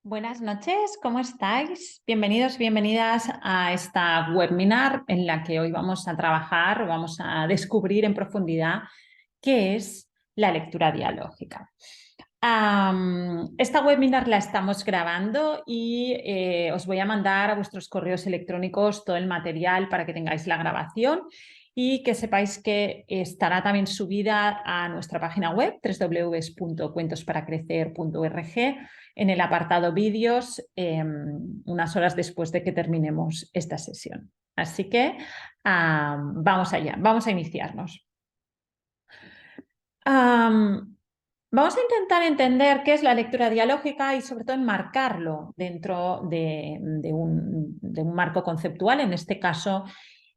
Buenas noches, ¿cómo estáis? Bienvenidos, bienvenidas a esta webinar en la que hoy vamos a trabajar, vamos a descubrir en profundidad qué es la lectura dialógica. Esta webinar la estamos grabando y os voy a mandar a vuestros correos electrónicos todo el material para que tengáis la grabación y que sepáis que estará también subida a nuestra página web www.cuentosparacrecer.org en el apartado vídeos unas horas después de que terminemos esta sesión. Así que vamos allá, vamos a iniciarnos. Vamos a intentar entender qué es la lectura dialógica y sobre todo enmarcarlo dentro de un marco conceptual, en este caso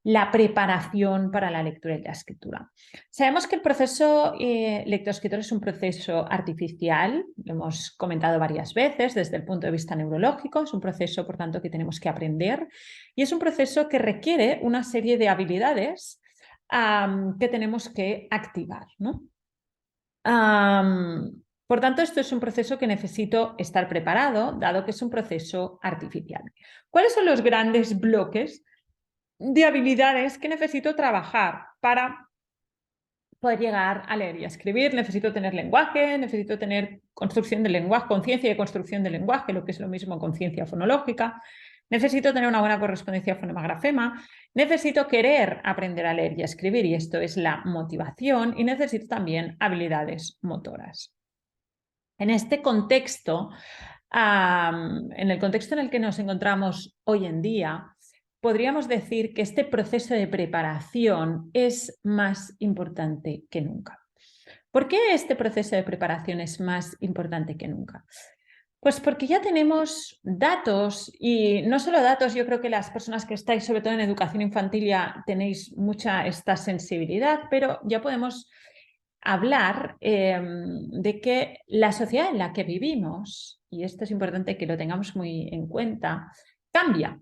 la preparación para la lectura y la escritura. Sabemos que el proceso lectoescritor es un proceso artificial, lo hemos comentado varias veces desde el punto de vista neurológico, es un proceso por tanto que tenemos que aprender y es un proceso que requiere una serie de habilidades que tenemos que activar, ¿no? Por tanto, esto es un proceso que necesito estar preparado, dado que es un proceso artificial. ¿Cuáles son los grandes bloques de habilidades que necesito trabajar para poder llegar a leer y a escribir? Necesito tener lenguaje, necesito tener construcción del lenguaje, conciencia de construcción del lenguaje, lo que es lo mismo conciencia fonológica. Necesito tener una buena correspondencia fonema-grafema, necesito querer aprender a leer y a escribir, y esto es la motivación, y necesito también habilidades motoras. En este contexto, en el contexto en el que nos encontramos hoy en día, podríamos decir que este proceso de preparación es más importante que nunca. ¿Por qué este proceso de preparación es más importante que nunca? Pues porque ya tenemos datos y no solo datos, yo creo que las personas que estáis sobre todo en educación infantil ya tenéis mucha esta sensibilidad, pero ya podemos hablar de que la sociedad en la que vivimos, y esto es importante que lo tengamos muy en cuenta, cambia.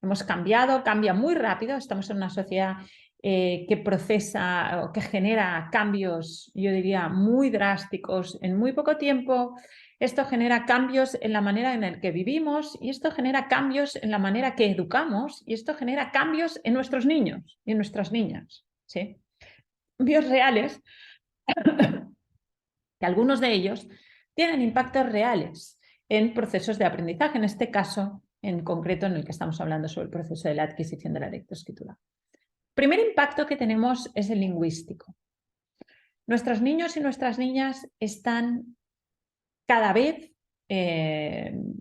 Hemos cambiado, cambia muy rápido, estamos en una sociedad que procesa o que genera cambios, yo diría, muy drásticos en muy poco tiempo. Esto genera cambios en la manera en la que vivimos y esto genera cambios en la manera que educamos y esto genera cambios en nuestros niños y en nuestras niñas, ¿sí? Cambios reales, que algunos de ellos tienen impactos reales en procesos de aprendizaje, en este caso en concreto en el que estamos hablando sobre el proceso de la adquisición de la lectoescritura. Primer impacto que tenemos es el lingüístico. Nuestros niños y nuestras niñas están cada vez tienen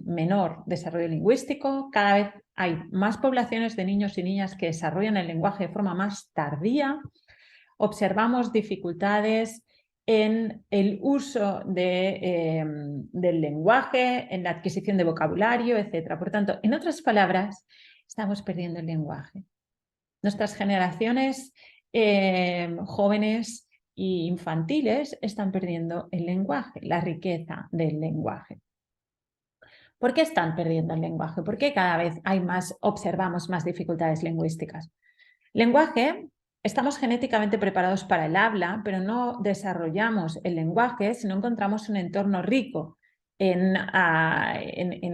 menor desarrollo lingüístico, cada vez hay más poblaciones de niños y niñas que desarrollan el lenguaje de forma más tardía, observamos dificultades en el uso del lenguaje, en la adquisición de vocabulario, etc. Por tanto, en otras palabras, estamos perdiendo el lenguaje. Nuestras generaciones jóvenes e infantiles están perdiendo el lenguaje, la riqueza del lenguaje. ¿Por qué están perdiendo el lenguaje? ¿Por qué cada vez observamos más dificultades lingüísticas? Lenguaje, estamos genéticamente preparados para el habla, pero no desarrollamos el lenguaje si no encontramos un entorno rico en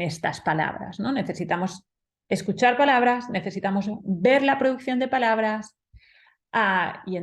estas palabras, ¿no? Necesitamos escuchar palabras, necesitamos ver la producción de palabras y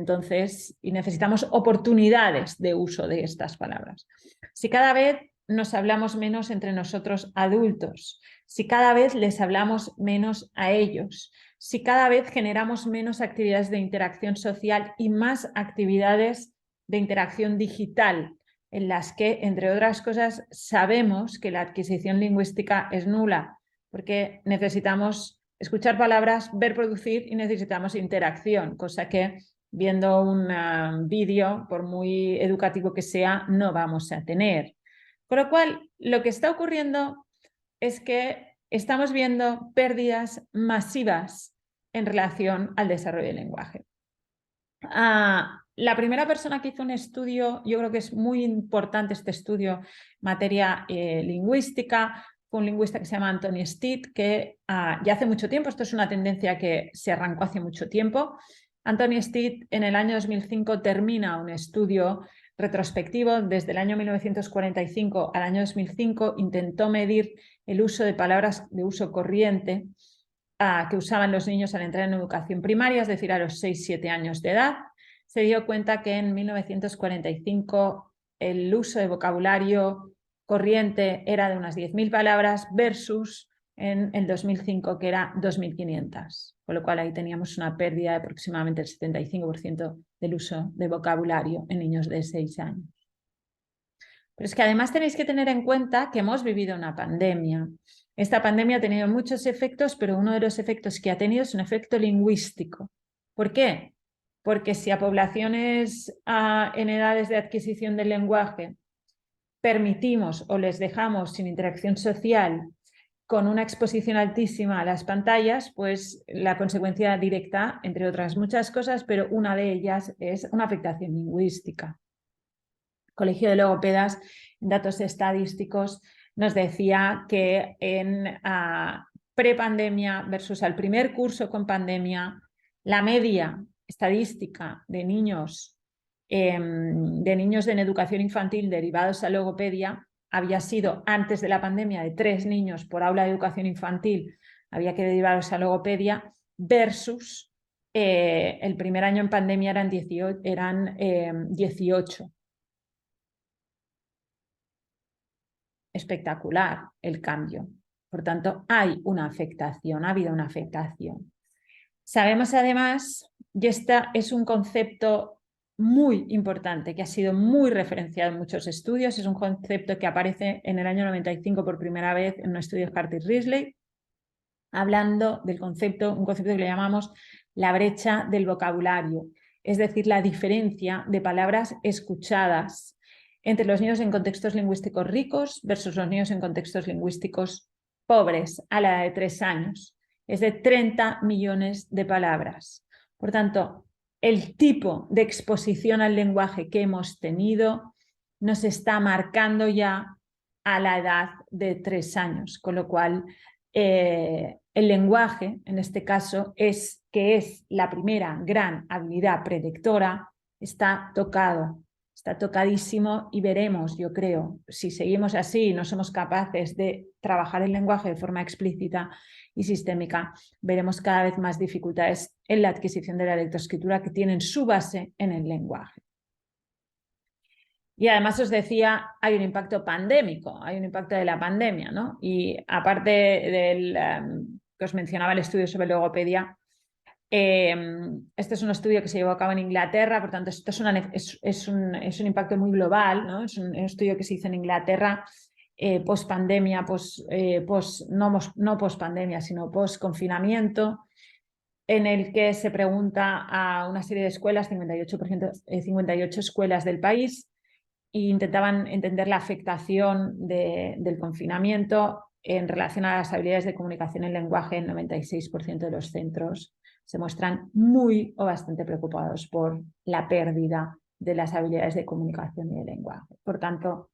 necesitamos oportunidades de uso de estas palabras. Si cada vez nos hablamos menos entre nosotros adultos, si cada vez les hablamos menos a ellos, si cada vez generamos menos actividades de interacción social y más actividades de interacción digital, en las que, entre otras cosas, sabemos que la adquisición lingüística es nula, porque necesitamos escuchar palabras, ver producir y necesitamos interacción, cosa que viendo un vídeo, por muy educativo que sea, no vamos a tener. Con lo cual, lo que está ocurriendo es que estamos viendo pérdidas masivas en relación al desarrollo del lenguaje. La primera persona que hizo un estudio, yo creo que es muy importante este estudio en materia lingüística, fue un lingüista que se llama Anthony Stead, que ya hace mucho tiempo, esto es una tendencia que se arrancó hace mucho tiempo. Anthony Stead en el año 2005 termina un estudio retrospectivo, desde el año 1945 al año 2005, intentó medir el uso de palabras de uso corriente que usaban los niños al entrar en educación primaria, es decir, a los 6-7 años de edad. Se dio cuenta que en 1945 el uso de vocabulario corriente era de unas 10.000 palabras versus en el 2005 que era 2.500, con lo cual ahí teníamos una pérdida de aproximadamente el 75% del uso de vocabulario en niños de 6 años. Pero es que además tenéis que tener en cuenta que hemos vivido una pandemia. Esta pandemia ha tenido muchos efectos, pero uno de los efectos que ha tenido es un efecto lingüístico. ¿Por qué? Porque si a poblaciones en edades de adquisición del lenguaje permitimos o les dejamos sin interacción social con una exposición altísima a las pantallas, pues la consecuencia directa, entre otras muchas cosas, pero una de ellas es una afectación lingüística. El Colegio de Logopedas, en datos estadísticos, nos decía que en prepandemia versus al primer curso con pandemia, la media estadística de niños en educación infantil derivados a logopedia había sido antes de la pandemia de 3 niños por aula de educación infantil, había que derivarlos a logopedia, versus el primer año en pandemia eran 18. Espectacular el cambio. Por tanto, hay una afectación, ha habido una afectación. Sabemos además, y este es un concepto muy importante, que ha sido muy referenciado en muchos estudios, es un concepto que aparece en el año 95 por primera vez en un estudio de Hartis-Risley, hablando del concepto, un concepto que le llamamos la brecha del vocabulario, es decir, la diferencia de palabras escuchadas entre los niños en contextos lingüísticos ricos versus los niños en contextos lingüísticos pobres a la edad de 3 años. Es de 30 millones de palabras. Por tanto, el tipo de exposición al lenguaje que hemos tenido nos está marcando ya a la edad de 3 años, con lo cual el lenguaje, en este caso, que es la primera gran habilidad predictora, está tocado, está tocadísimo y veremos, yo creo, si seguimos así y no somos capaces de trabajar el lenguaje de forma explícita y sistémica, veremos cada vez más dificultades en la adquisición de la lectoescritura que tienen su base en el lenguaje. Y además os decía, hay un impacto pandémico, hay un impacto de la pandemia, ¿no? Y aparte del que os mencionaba el estudio sobre logopedia, este es un estudio que se llevó a cabo en Inglaterra, por tanto, esto es un impacto muy global, ¿no? Es un estudio que se hizo en Inglaterra post-pandemia, no post-pandemia, sino post-confinamiento, en el que se pregunta a una serie de escuelas, 58 escuelas del país, e intentaban entender la afectación del confinamiento en relación a las habilidades de comunicación en lenguaje. El 96% de los centros se muestran muy o bastante preocupados por la pérdida de las habilidades de comunicación y de lenguaje. Por tanto,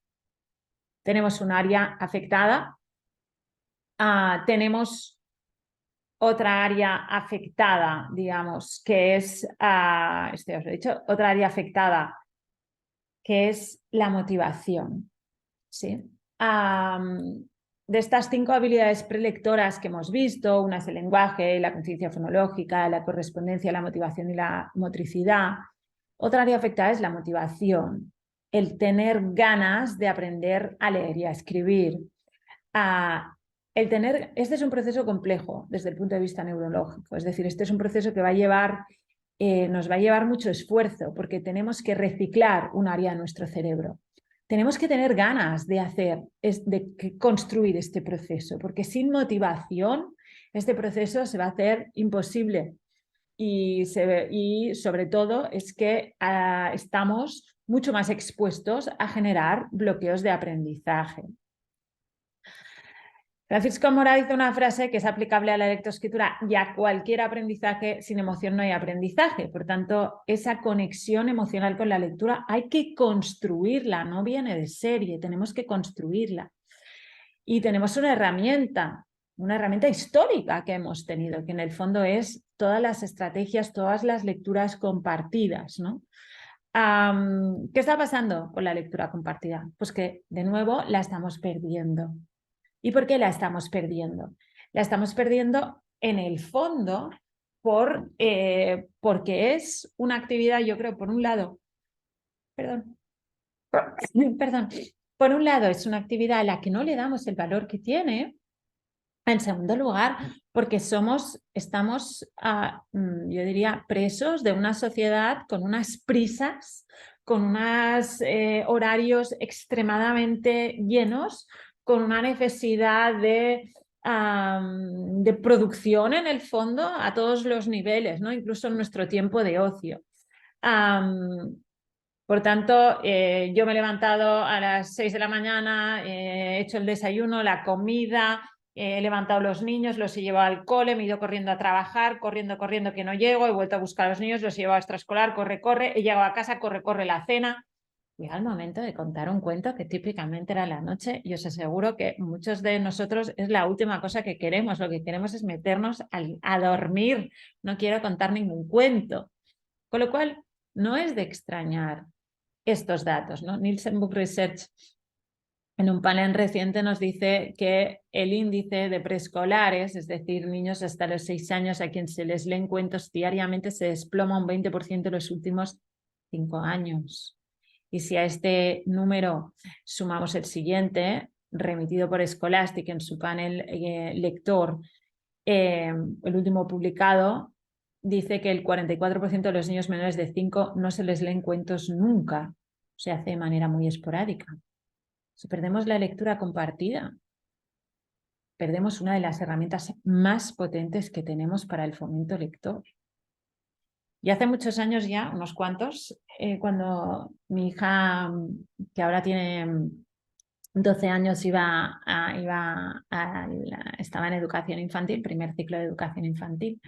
tenemos un área afectada, tenemos otra área afectada, digamos, que es, os he dicho, otra área afectada, que es la motivación, ¿sí? De estas 5 habilidades prelectoras que hemos visto, una es el lenguaje, la conciencia fonológica, la correspondencia, la motivación y la motricidad, otra área afectada es la motivación, el tener ganas de aprender a leer y a escribir. Este es un proceso complejo desde el punto de vista neurológico, es decir, este es un proceso que nos va a llevar mucho esfuerzo porque tenemos que reciclar un área de nuestro cerebro. Tenemos que tener ganas de construir este proceso, porque sin motivación este proceso se va a hacer imposible. Y sobre todo es que estamos mucho más expuestos a generar bloqueos de aprendizaje. Francisco Mora dice una frase que es aplicable a la lectoescritura y a cualquier aprendizaje: sin emoción no hay aprendizaje. Por tanto, esa conexión emocional con la lectura hay que construirla, no viene de serie, tenemos que construirla. Y tenemos una herramienta histórica que hemos tenido, que en el fondo es todas las estrategias, todas las lecturas compartidas, ¿no? ¿Qué está pasando con la lectura compartida? Pues que de nuevo la estamos perdiendo. ¿Y por qué la estamos perdiendo? La estamos perdiendo en el fondo porque es una actividad, yo creo, por un lado, perdón, por un lado es una actividad a la que no le damos el valor que tiene. En segundo lugar, porque estamos, yo diría, presos de una sociedad con unas prisas, con unos horarios extremadamente llenos, con una necesidad de producción en el fondo a todos los niveles, ¿no? Incluso en nuestro tiempo de ocio. Por tanto, yo me he levantado a las 6 de la mañana, he hecho el desayuno, la comida, he levantado los niños, los he llevado al cole, me he ido corriendo a trabajar, corriendo que no llego, he vuelto a buscar a los niños, los he llevado a extraescolar, corre, he llegado a casa, corre la cena. Llega el momento de contar un cuento que típicamente era la noche y os aseguro que muchos de nosotros es la última cosa que queremos, lo que queremos es meternos a dormir, no quiero contar ningún cuento. Con lo cual, no es de extrañar estos datos, ¿no? Nielsen Book Research en un panel reciente nos dice que el índice de preescolares, es decir, niños hasta los 6 años a quien se les leen cuentos diariamente, se desploma un 20% en los últimos 5 años. Y si a este número sumamos el siguiente, remitido por Scholastic en su panel lector, el último publicado, dice que el 44% de los niños menores de 5 no se les leen cuentos nunca, se hace de manera muy esporádica. Si perdemos la lectura compartida, perdemos una de las herramientas más potentes que tenemos para el fomento lector. Y hace muchos años ya, unos cuantos, cuando mi hija, que ahora tiene 12 años, estaba en educación infantil, primer ciclo de educación infantil,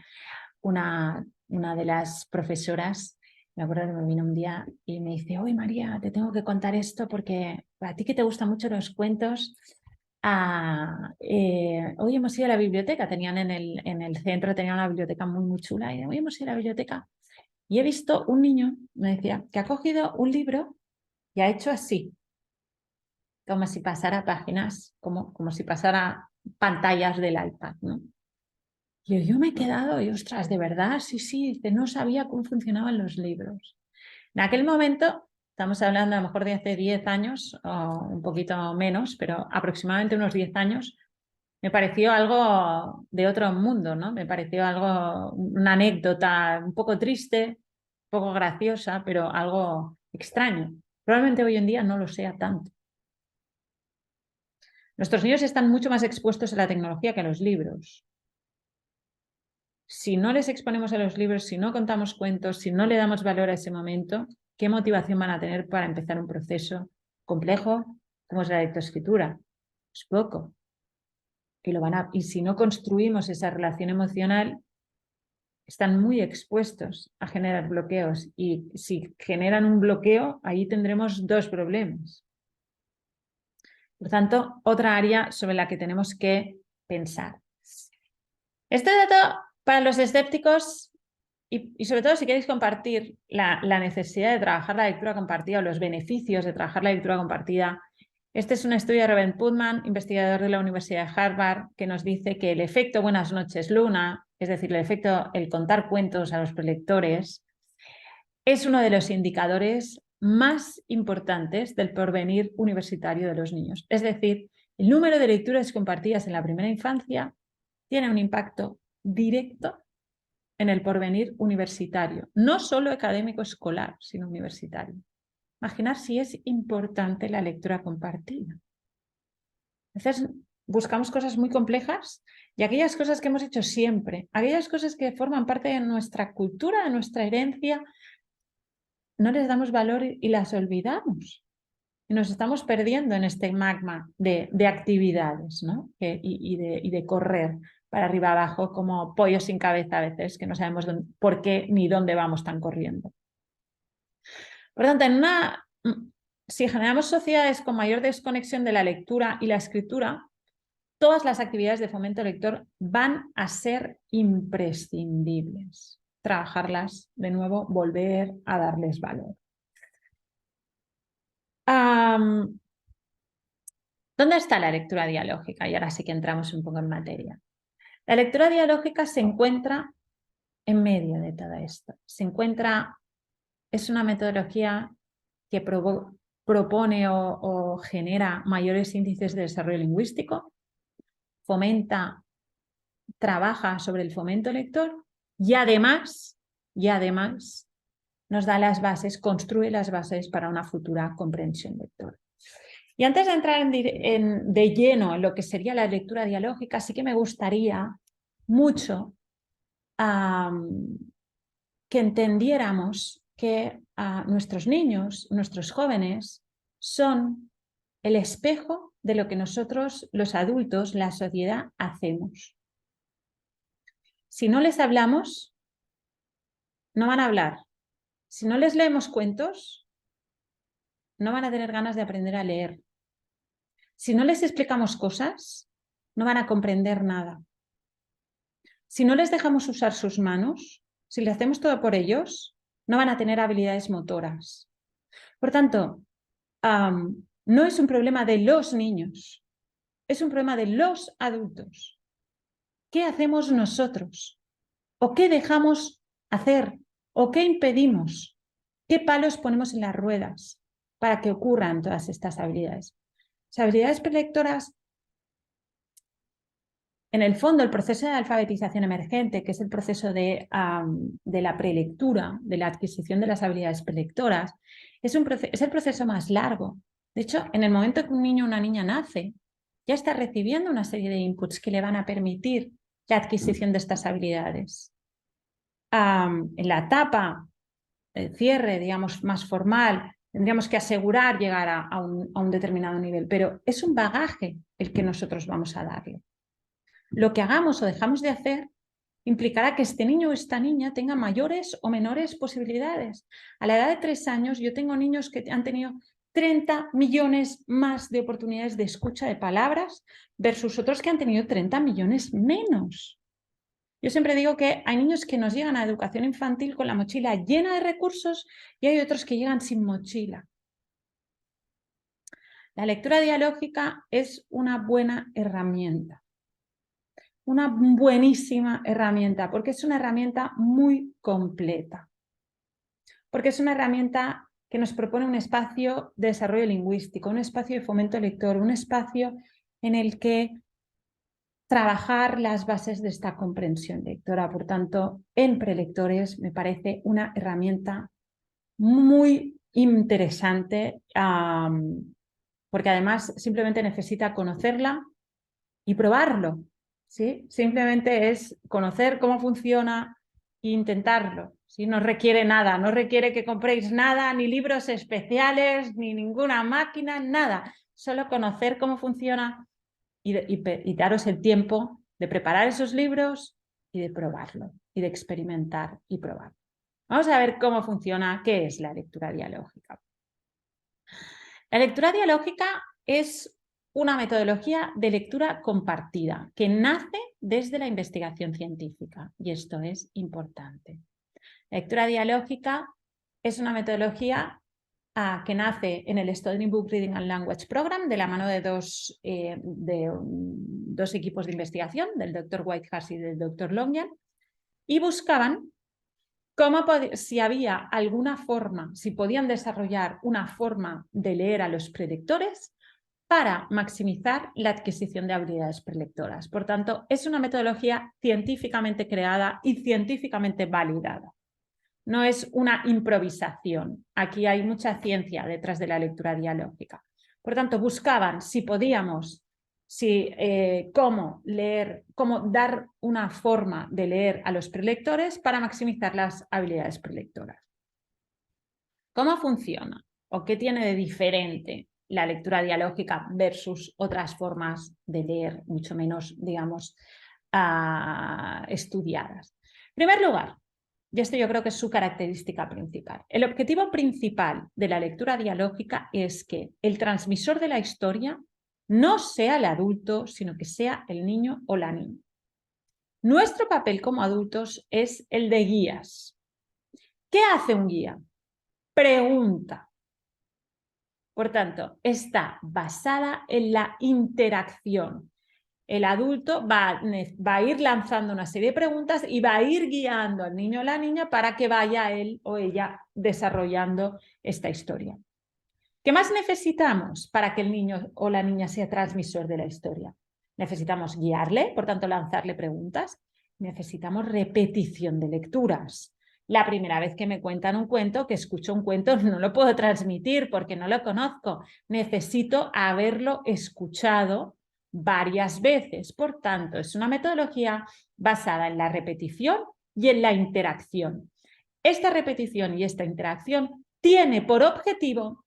una de las profesoras, me acuerdo que me vino un día y me dice: "Oye, María, te tengo que contar esto porque a ti que te gustan mucho los cuentos, hoy hemos ido a la biblioteca", tenían en el centro, tenían una biblioteca muy chula, y hoy hemos ido a la biblioteca y he visto un niño, me decía, que ha cogido un libro y ha hecho así, como si pasara páginas, como si pasara pantallas del iPad, ¿no? Y yo me he quedado, y ostras, de verdad, sí, no sabía cómo funcionaban los libros. En aquel momento, estamos hablando a lo mejor de hace 10 años, o un poquito menos, pero aproximadamente unos 10 años, me pareció algo de otro mundo, ¿no? Me pareció algo, una anécdota un poco triste, un poco graciosa, pero algo extraño. Probablemente hoy en día no lo sea tanto. Nuestros niños están mucho más expuestos a la tecnología que a los libros. Si no les exponemos a los libros, si no contamos cuentos, si no le damos valor a ese momento, ¿qué motivación van a tener para empezar un proceso complejo como es la lectoescritura? Es poco. Y si no construimos esa relación emocional, están muy expuestos a generar bloqueos. Y si generan un bloqueo, ahí tendremos dos problemas. Por tanto, otra área sobre la que tenemos que pensar. Este dato, para los escépticos, y sobre todo si queréis compartir la necesidad de trabajar la lectura compartida o los beneficios de trabajar la lectura compartida, este es un estudio de Robert Putnam, investigador de la Universidad de Harvard, que nos dice que el efecto Buenas noches, Luna, es decir, el contar cuentos a los prelectores, es uno de los indicadores más importantes del porvenir universitario de los niños. Es decir, el número de lecturas compartidas en la primera infancia tiene un impacto directo en el porvenir universitario, no solo académico escolar, sino universitario. Imaginar si es importante la lectura compartida. A veces buscamos cosas muy complejas y aquellas cosas que hemos hecho siempre, aquellas cosas que forman parte de nuestra cultura, de nuestra herencia, no les damos valor y las olvidamos. Y nos estamos perdiendo en este magma de actividades, ¿no? y de correr para arriba abajo como pollos sin cabeza a veces, que no sabemos por qué ni dónde vamos tan corriendo. Por lo tanto, si generamos sociedades con mayor desconexión de la lectura y la escritura, todas las actividades de fomento lector van a ser imprescindibles. Trabajarlas de nuevo, volver a darles valor. ¿Dónde está la lectura dialógica? Y ahora sí que entramos un poco en materia. La lectura dialógica se encuentra en medio de todo esto. Es una metodología que propone o genera mayores índices de desarrollo lingüístico, trabaja sobre el fomento lector y además nos da las bases, construye las bases para una futura comprensión lectora. Y antes de entrar de lleno en lo que sería la lectura dialógica, sí que me gustaría mucho que entendiéramos que nuestros niños, nuestros jóvenes, son el espejo de lo que nosotros, los adultos, la sociedad, hacemos. Si no les hablamos, no van a hablar. Si no les leemos cuentos, no van a tener ganas de aprender a leer. Si no les explicamos cosas, no van a comprender nada. Si no les dejamos usar sus manos, si le hacemos todo por ellos, no van a tener habilidades motoras. Por tanto, no es un problema de los niños, es un problema de los adultos. ¿Qué hacemos nosotros? ¿O qué dejamos hacer? ¿O qué impedimos? ¿Qué palos ponemos en las ruedas para que ocurran todas estas habilidades? Las habilidades prelectoras, en el fondo, el proceso de alfabetización emergente, que es el proceso de la prelectura, de la adquisición de las habilidades prelectoras, es el proceso más largo. De hecho, en el momento que un niño o una niña nace, ya está recibiendo una serie de inputs que le van a permitir la adquisición de estas habilidades. En la etapa de cierre, digamos, más formal, tendríamos que asegurar llegar a un determinado nivel, pero es un bagaje el que nosotros vamos a darle. Lo que hagamos o dejamos de hacer implicará que este niño o esta niña tenga mayores o menores posibilidades. A la edad de 3 años yo tengo niños que han tenido 30 millones más de oportunidades de escucha de palabras versus otros que han tenido 30 millones menos. Yo siempre digo que hay niños que nos llegan a educación infantil con la mochila llena de recursos y hay otros que llegan sin mochila. La lectura dialógica es una buena herramienta. Una buenísima herramienta, porque es una herramienta muy completa. Porque es una herramienta que nos propone un espacio de desarrollo lingüístico, un espacio de fomento lector, un espacio en el que trabajar las bases de esta comprensión lectora. Por tanto, en prelectores me parece una herramienta muy interesante, porque además simplemente necesita conocerla y probarlo. ¿Sí? Simplemente es conocer cómo funciona e intentarlo. ¿Sí? No requiere nada, no requiere que compréis nada, ni libros especiales, ni ninguna máquina, nada. Solo conocer cómo funciona y daros el tiempo de preparar esos libros y de probarlo, y de experimentar y probar. Vamos a ver cómo funciona, qué es la lectura dialógica. La lectura dialógica es una metodología de lectura compartida que nace desde la investigación científica, y esto es importante. La lectura dialógica es una metodología que nace en el Stony Book Reading and Language Program de la mano de dos equipos de investigación, del Dr. Whitehurst y del Dr. Longyan, y buscaban si había alguna forma, si podían desarrollar una forma de leer a los prelectores para maximizar la adquisición de habilidades prelectoras. Por tanto, es una metodología científicamente creada y científicamente validada. No es una improvisación. Aquí hay mucha ciencia detrás de la lectura dialógica. Por tanto, buscaban si podíamos, cómo dar una forma de leer a los prelectores para maximizar las habilidades prelectoras. ¿Cómo funciona? ¿O qué tiene de diferente la lectura dialógica versus otras formas de leer, mucho menos, digamos, estudiadas? En primer lugar, y esto yo creo que es su característica principal, el objetivo principal de la lectura dialógica es que el transmisor de la historia no sea el adulto, sino que sea el niño o la niña. Nuestro papel como adultos es el de guías. ¿Qué hace un guía? Pregunta. Por tanto, está basada en la interacción. El adulto va a ir lanzando una serie de preguntas y va a ir guiando al niño o la niña para que vaya él o ella desarrollando esta historia. ¿Qué más necesitamos para que el niño o la niña sea transmisor de la historia? Necesitamos guiarle, por tanto lanzarle preguntas. Necesitamos repetición de lecturas. La primera vez que me cuentan un cuento, que escucho un cuento, no lo puedo transmitir porque no lo conozco. Necesito haberlo escuchado varias veces. Por tanto, es una metodología basada en la repetición y en la interacción. Esta repetición y esta interacción tiene por objetivo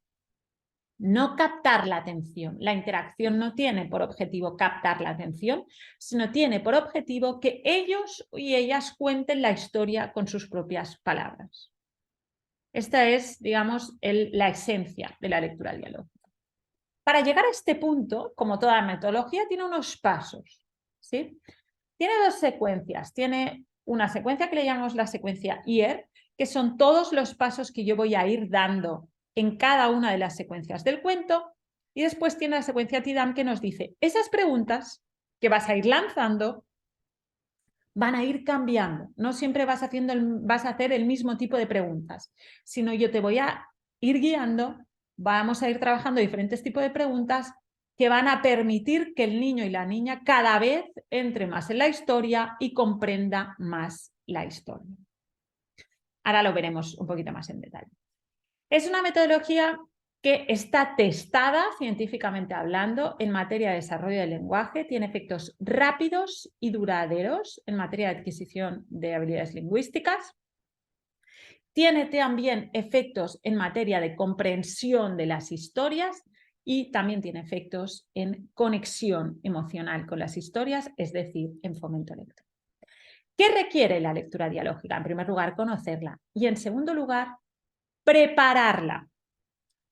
no captar la atención. La interacción no tiene por objetivo captar la atención, sino tiene por objetivo que ellos y ellas cuenten la historia con sus propias palabras. Esta es, digamos, la esencia de la lectura dialógica. Para llegar a este punto, como toda metodología, tiene unos pasos, ¿sí? Tiene dos secuencias. Tiene una secuencia que le llamamos la secuencia IER, que son todos los pasos que yo voy a ir dando en cada una de las secuencias del cuento, y después tiene la secuencia TIDAM que nos dice, esas preguntas que vas a ir lanzando van a ir cambiando, no siempre vas a hacer el mismo tipo de preguntas, sino yo te voy a ir guiando, vamos a ir trabajando diferentes tipos de preguntas que van a permitir que el niño y la niña cada vez entre más en la historia y comprenda más la historia. Ahora lo veremos un poquito más en detalle. Es una metodología que está testada científicamente hablando en materia de desarrollo del lenguaje, tiene efectos rápidos y duraderos en materia de adquisición de habilidades lingüísticas, tiene también efectos en materia de comprensión de las historias y también tiene efectos en conexión emocional con las historias, es decir, en fomento lector. ¿Qué requiere la lectura dialógica? En primer lugar, conocerla y en segundo lugar, prepararla.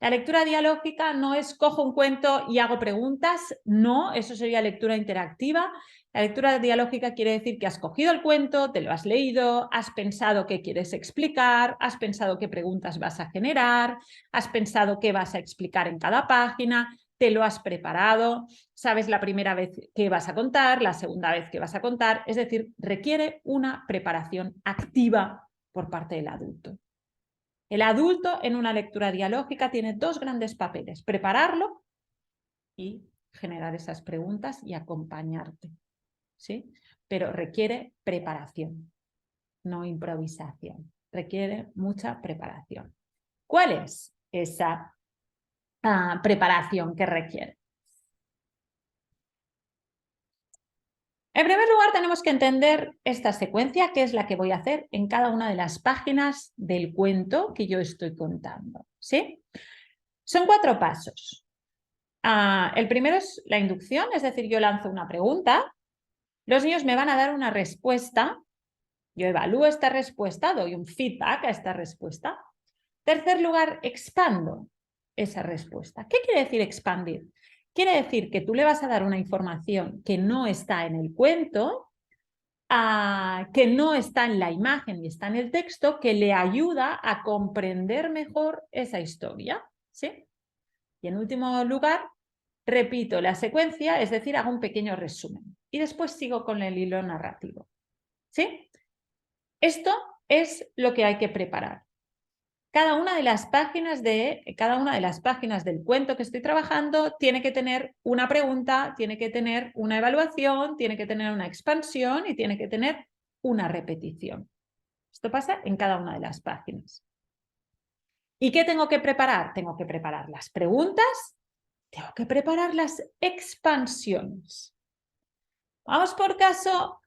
La lectura dialógica no es cojo un cuento y hago preguntas, no, eso sería lectura interactiva. La lectura dialógica quiere decir que has cogido el cuento, te lo has leído, has pensado qué quieres explicar, has pensado qué preguntas vas a generar, has pensado qué vas a explicar en cada página, te lo has preparado, sabes la primera vez que vas a contar, la segunda vez que vas a contar, es decir, requiere una preparación activa por parte del adulto. El adulto en una lectura dialógica tiene dos grandes papeles, prepararlo y generar esas preguntas y acompañarte, ¿sí? Pero requiere preparación, no improvisación, requiere mucha preparación. ¿Cuál es esa preparación que requiere? En primer lugar, tenemos que entender esta secuencia, que es la que voy a hacer en cada una de las páginas del cuento que yo estoy contando, ¿sí? Son 4 pasos. El primero es la inducción, es decir, yo lanzo una pregunta, los niños me van a dar una respuesta, yo evalúo esta respuesta, doy un feedback a esta respuesta. Tercer lugar, expando esa respuesta. ¿Qué quiere decir expandir? Quiere decir que tú le vas a dar una información que no está en el cuento, que no está en la imagen y está en el texto, que le ayuda a comprender mejor esa historia, ¿sí? Y en último lugar, repito la secuencia, es decir, hago un pequeño resumen y después sigo con el hilo narrativo, ¿sí? Esto es lo que hay que preparar. Cada una de las páginas del cuento que estoy trabajando tiene que tener una pregunta, tiene que tener una evaluación, tiene que tener una expansión y tiene que tener una repetición. Esto pasa en cada una de las páginas. ¿Y qué tengo que preparar? Tengo que preparar las preguntas, tengo que preparar las expansiones. Vamos por caso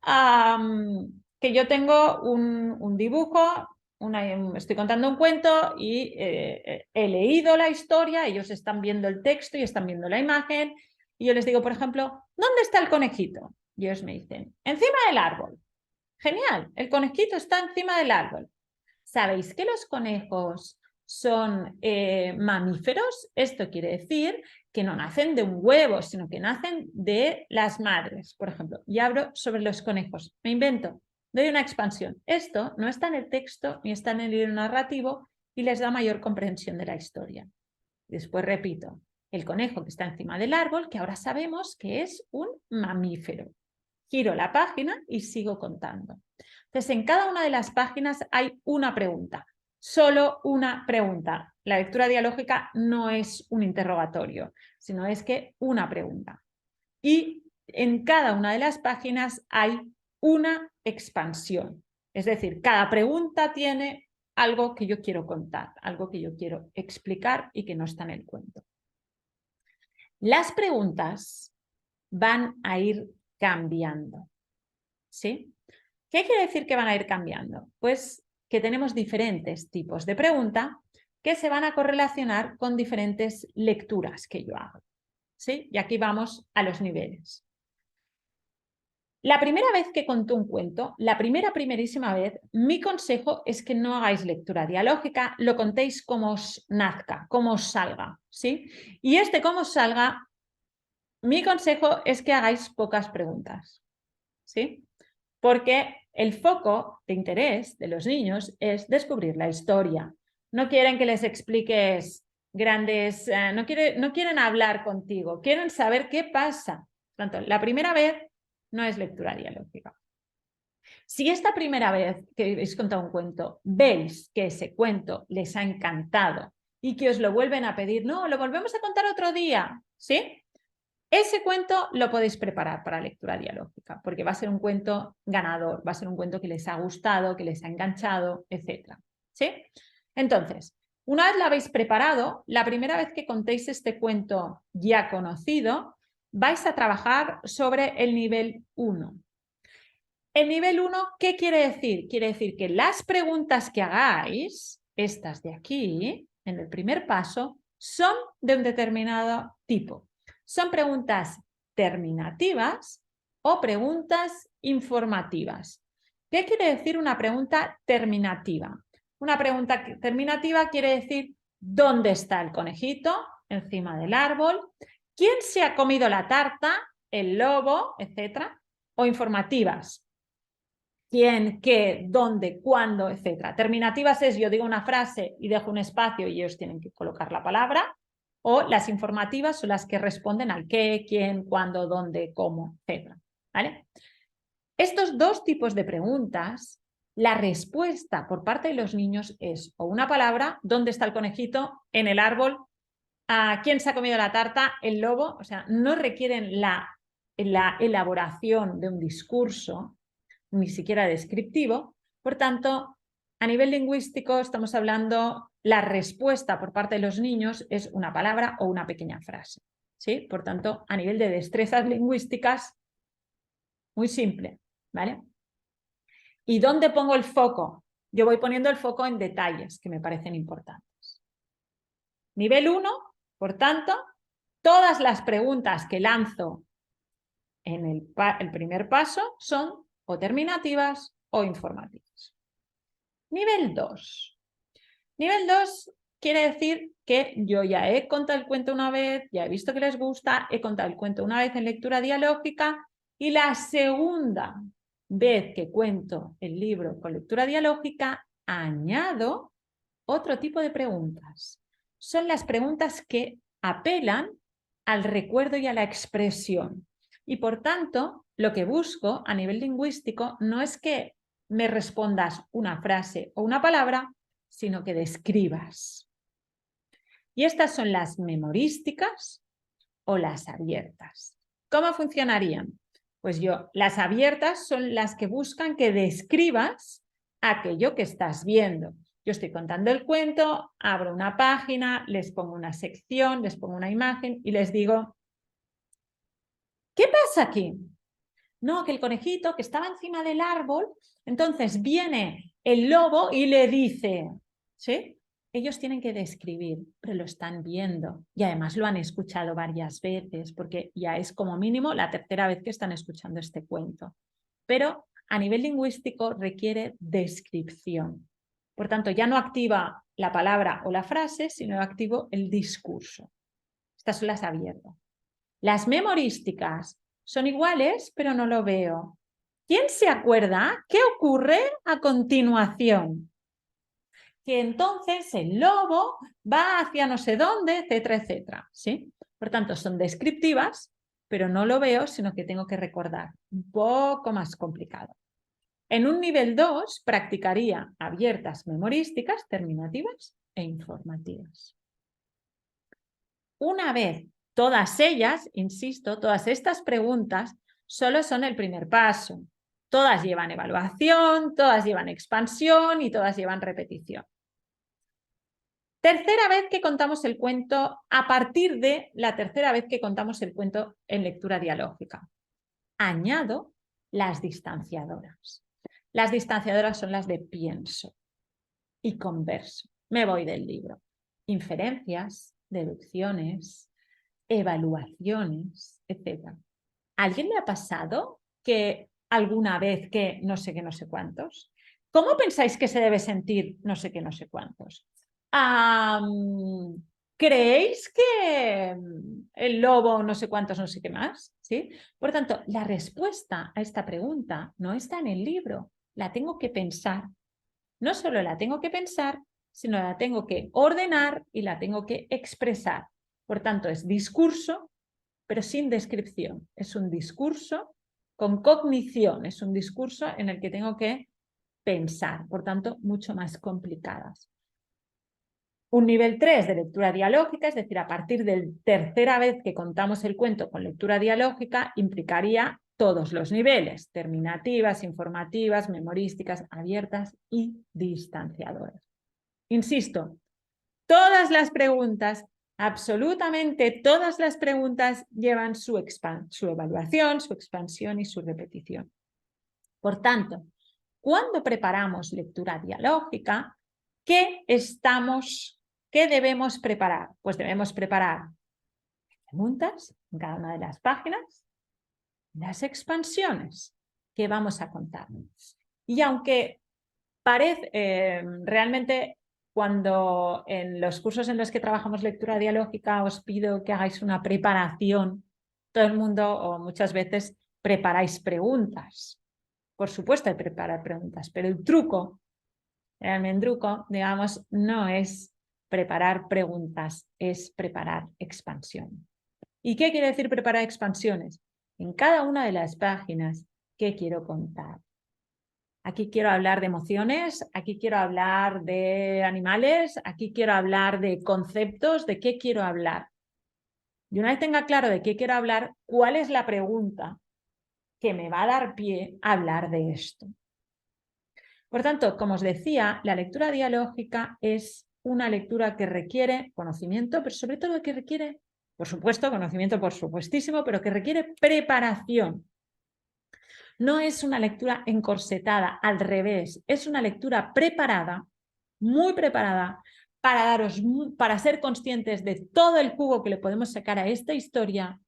que yo tengo un dibujo, estoy contando un cuento y he leído la historia, ellos están viendo el texto y están viendo la imagen y yo les digo, por ejemplo, ¿dónde está el conejito? Y ellos me dicen, encima del árbol. Genial, el conejito está encima del árbol. ¿Sabéis que los conejos son mamíferos? Esto quiere decir que no nacen de un huevo, sino que nacen de las madres, por ejemplo. Y hablo sobre los conejos. Me invento, doy una expansión. Esto no está en el texto ni está en el libro narrativo y les da mayor comprensión de la historia. Después repito, el conejo que está encima del árbol, que ahora sabemos que es un mamífero. Giro la página y sigo contando. Entonces, en cada una de las páginas hay una pregunta, solo una pregunta. La lectura dialógica no es un interrogatorio, sino es que una pregunta. Y en cada una de las páginas hay una expansión. Es decir, cada pregunta tiene algo que yo quiero contar, algo que yo quiero explicar y que no está en el cuento. Las preguntas van a ir cambiando, ¿sí? ¿Qué quiere decir que van a ir cambiando? Pues que tenemos diferentes tipos de pregunta que se van a correlacionar con diferentes lecturas que yo hago, ¿sí? Y aquí vamos a los niveles. La primera vez que conté un cuento, la primerísima vez, mi consejo es que no hagáis lectura dialógica, lo contéis como os nazca, como os salga, ¿sí? Y como os salga, mi consejo es que hagáis pocas preguntas, ¿sí? Porque el foco de interés de los niños es descubrir la historia. No quieren que les expliques grandes, no quieren hablar contigo, quieren saber qué pasa. Por tanto, la primera vez no es lectura dialógica. Si esta primera vez que habéis contado un cuento veis que ese cuento les ha encantado y que os lo vuelven a pedir, no, lo volvemos a contar otro día, ¿sí? Ese cuento lo podéis preparar para lectura dialógica, porque va a ser un cuento ganador, va a ser un cuento que les ha gustado, que les ha enganchado, etc. ¿Sí? Entonces, una vez lo habéis preparado, la primera vez que contéis este cuento ya conocido, vais a trabajar sobre el nivel 1. El nivel 1, ¿qué quiere decir? Quiere decir que las preguntas que hagáis, estas de aquí, en el primer paso, son de un determinado tipo. Son preguntas terminativas o preguntas informativas. ¿Qué quiere decir una pregunta terminativa? Una pregunta terminativa quiere decir ¿dónde está el conejito? Encima del árbol. ¿Quién se ha comido la tarta? El lobo, etcétera. O informativas. ¿Quién, qué, dónde, cuándo, etcétera? Terminativas es yo digo una frase y dejo un espacio y ellos tienen que colocar la palabra. O las informativas son las que responden al qué, quién, cuándo, dónde, cómo, etcétera. ¿Vale? Estos dos tipos de preguntas, la respuesta por parte de los niños es o una palabra, ¿dónde está el conejito? En el árbol. ¿A quién se ha comido la tarta? El lobo. O sea, no requieren la elaboración de un discurso, ni siquiera descriptivo. Por tanto, a nivel lingüístico estamos hablando, la respuesta por parte de los niños es una palabra o una pequeña frase, ¿sí? Por tanto, a nivel de destrezas lingüísticas, muy simple, ¿vale? ¿Y dónde pongo el foco? Yo voy poniendo el foco en detalles que me parecen importantes. Nivel 1, por tanto, todas las preguntas que lanzo en el primer paso son o terminativas o informativas. Nivel 2. Nivel 2 quiere decir que yo ya he contado el cuento una vez, ya he visto que les gusta, he contado el cuento una vez en lectura dialógica y la segunda vez que cuento el libro con lectura dialógica añado otro tipo de preguntas. Son las preguntas que apelan al recuerdo y a la expresión. Y por tanto, lo que busco a nivel lingüístico no es que me respondas una frase o una palabra, sino que describas. Y estas son las memorísticas o las abiertas. ¿Cómo funcionarían? Pues las abiertas son las que buscan que describas aquello que estás viendo. Yo estoy contando el cuento, abro una página, les pongo una sección, les pongo una imagen y les digo, ¿qué pasa aquí? No, que el conejito que estaba encima del árbol, entonces viene el lobo y le dice, ¿sí? Ellos tienen que describir, pero lo están viendo y además lo han escuchado varias veces porque ya es como mínimo la tercera vez que están escuchando este cuento. Pero a nivel lingüístico requiere descripción. Por tanto, ya no activa la palabra o la frase, sino activo el discurso. Estas son las abiertas. Las memorísticas son iguales, pero no lo veo. ¿Quién se acuerda qué ocurre a continuación? que entonces el lobo va hacia no sé dónde, etcétera, etcétera, ¿sí? Por tanto, son descriptivas, pero no lo veo, sino que tengo que recordar. Un poco más complicado. En un nivel 2 practicaría abiertas memorísticas, terminativas e informativas. Una vez todas ellas, insisto, todas estas preguntas solo son el primer paso. Todas llevan evaluación, todas llevan expansión y todas llevan repetición. Tercera vez que contamos el cuento, a partir de la tercera vez que contamos el cuento en lectura dialógica. Añado las distanciadoras. Las distanciadoras son las de pienso y converso. Me voy del libro. Inferencias, deducciones, evaluaciones, etc. ¿A alguien le ha pasado que alguna vez que no sé qué, no sé cuántos? ¿Cómo pensáis que se debe sentir no sé qué, no sé cuántos? ¿Creéis que el lobo no sé cuántos, no sé qué más? ¿Sí? Por tanto, la respuesta a esta pregunta no está en el libro, la tengo que pensar. No solo la tengo que pensar, sino la tengo que ordenar y la tengo que expresar. Por tanto, es discurso, pero sin descripción. Es un discurso con cognición, es un discurso en el que tengo que pensar, por tanto, mucho más complicadas. Un nivel 3 de lectura dialógica, es decir, a partir de la tercera vez que contamos el cuento con lectura dialógica, implicaría todos los niveles, terminativas, informativas, memorísticas, abiertas y distanciadoras. Insisto, todas las preguntas, absolutamente todas las preguntas llevan su evaluación, su expansión y su repetición. Por tanto, cuando preparamos lectura dialógica, ¿qué debemos preparar? Pues debemos preparar preguntas en cada una de las páginas, las expansiones que vamos a contar. Y aunque realmente cuando en los cursos en los que trabajamos lectura dialógica os pido que hagáis una preparación, todo el mundo o muchas veces preparáis preguntas. Por supuesto hay que preparar preguntas, pero el truco, el almendruco, digamos, no es preparar preguntas, es preparar expansión. ¿Y qué quiere decir preparar expansiones? En cada una de las páginas, ¿qué quiero contar? Aquí quiero hablar de emociones, aquí quiero hablar de animales, aquí quiero hablar de conceptos, ¿de qué quiero hablar? Y una vez tenga claro de qué quiero hablar, ¿cuál es la pregunta que me va a dar pie a hablar de esto? Por tanto, como os decía, la lectura dialógica es una lectura que requiere conocimiento, pero sobre todo que requiere, por supuesto, conocimiento por supuestísimo, pero que requiere preparación. No es una lectura encorsetada, al revés, es una lectura preparada, muy preparada, para ser conscientes de todo el jugo que le podemos sacar a esta historia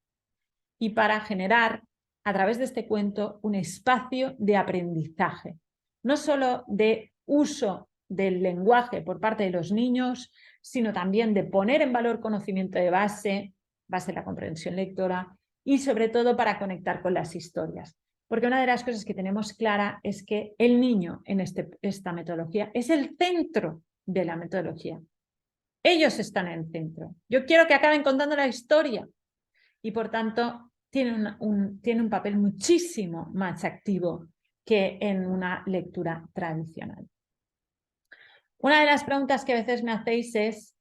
y para generar, a través de este cuento, un espacio de aprendizaje, no solo de uso del lenguaje por parte de los niños, sino también de poner en valor conocimiento de base de la comprensión lectora y sobre todo para conectar con las historias. Porque una de las cosas que tenemos clara es que el niño en esta metodología es el centro de la metodología. Ellos están en el centro. Yo quiero que acaben contando la historia y por tanto tiene un papel muchísimo más activo que en una lectura tradicional. Una de las preguntas que a veces me hacéis es,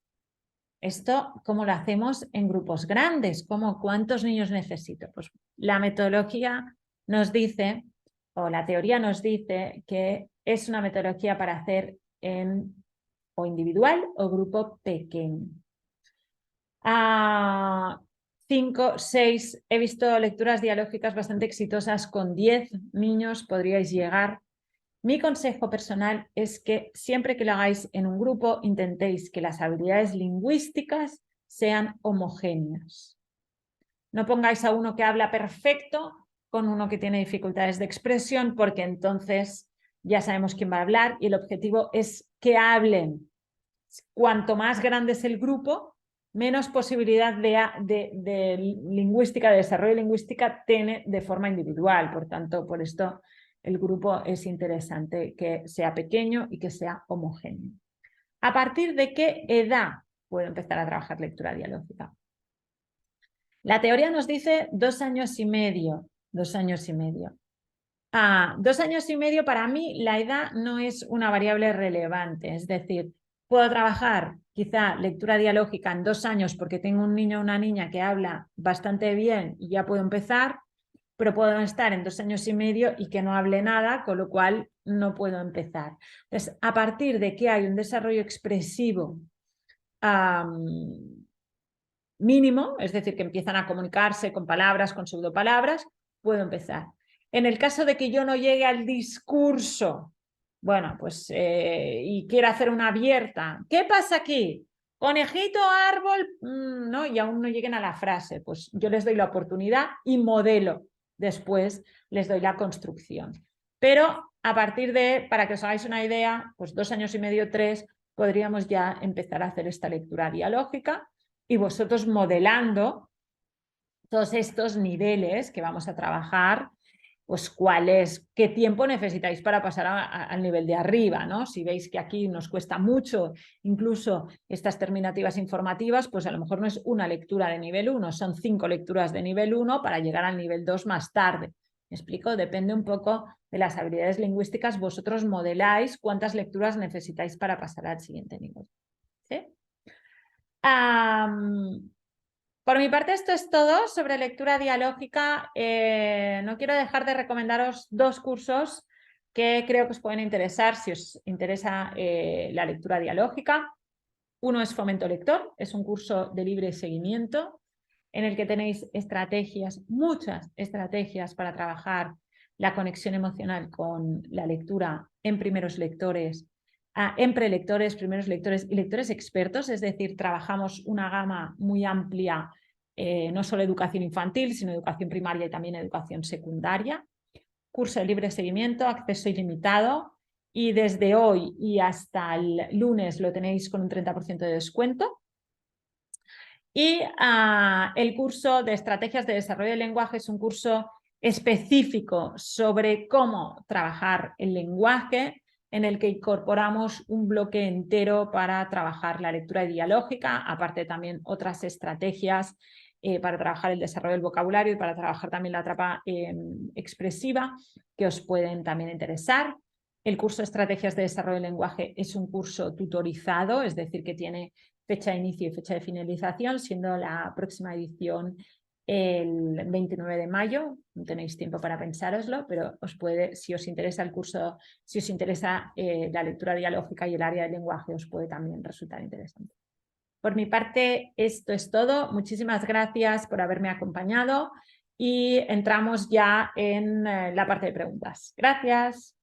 ¿esto cómo lo hacemos en grupos grandes? ¿Cuántos niños necesito? Pues la metodología nos dice, o la teoría nos dice, que es una metodología para hacer en o individual o grupo pequeño. 5, 6, he visto lecturas dialógicas bastante exitosas, con 10 niños podríais llegar. Mi consejo personal es que siempre que lo hagáis en un grupo, intentéis que las habilidades lingüísticas sean homogéneas. No pongáis a uno que habla perfecto con uno que tiene dificultades de expresión, porque entonces ya sabemos quién va a hablar y el objetivo es que hablen. Cuanto más grande es el grupo, menos posibilidad de lingüística, de desarrollo lingüística tiene de forma individual. Por tanto, por esto el grupo es interesante que sea pequeño y que sea homogéneo. ¿A partir de qué edad puedo empezar a trabajar lectura dialógica? La teoría nos dice 2 años y medio, 2 años y medio. 2 años y medio para mí la edad no es una variable relevante, es decir, puedo trabajar quizá lectura dialógica en 2 años porque tengo un niño o una niña que habla bastante bien y ya puedo empezar, pero puedo estar en 2 años y medio y que no hable nada, con lo cual no puedo empezar. Entonces, a partir de que hay un desarrollo expresivo mínimo, es decir, que empiezan a comunicarse con palabras, con pseudopalabras, puedo empezar. En el caso de que yo no llegue al discurso, bueno, pues y quiera hacer una abierta, ¿qué pasa aquí? Conejito, árbol, ¿no? Y aún no lleguen a la frase, pues yo les doy la oportunidad y modelo. Después les doy la construcción. Pero a partir de, para que os hagáis una idea, pues 2 años y medio, 3, podríamos ya empezar a hacer esta lectura dialógica y vosotros modelando todos estos niveles que vamos a trabajar, pues qué tiempo necesitáis para pasar al nivel de arriba, ¿no? Si veis que aquí nos cuesta mucho incluso estas terminativas informativas, pues a lo mejor no es una lectura de nivel 1, son 5 lecturas de nivel 1 para llegar al nivel 2 más tarde. ¿Me explico? Depende un poco de las habilidades lingüísticas, vosotros modeláis cuántas lecturas necesitáis para pasar al siguiente nivel. ¿Sí? Por mi parte, esto es todo sobre lectura dialógica. No quiero dejar de recomendaros 2 cursos que creo que os pueden interesar si os interesa la lectura dialógica. Uno es Fomento Lector, es un curso de libre seguimiento en el que tenéis estrategias, muchas estrategias para trabajar la conexión emocional con la lectura en primeros lectores, en prelectores, primeros lectores y lectores expertos, es decir, trabajamos una gama muy amplia, no solo educación infantil, sino educación primaria y también educación secundaria. Curso de libre seguimiento, acceso ilimitado, y desde hoy y hasta el lunes lo tenéis con un 30% de descuento. Y el curso de estrategias de desarrollo del lenguaje es un curso específico sobre cómo trabajar el lenguaje, en el que incorporamos un bloque entero para trabajar la lectura dialógica, aparte también otras estrategias para trabajar el desarrollo del vocabulario y para trabajar también la trapa expresiva, que os pueden también interesar. El curso de estrategias de desarrollo del lenguaje es un curso tutorizado, es decir, que tiene fecha de inicio y fecha de finalización, siendo la próxima edición el 29 de mayo. No tenéis tiempo para pensároslo, pero os puede, si os interesa el curso, si os interesa la lectura dialógica y el área del lenguaje, os puede también resultar interesante. Por mi parte, esto es todo. Muchísimas gracias por haberme acompañado y entramos ya en la parte de preguntas. Gracias.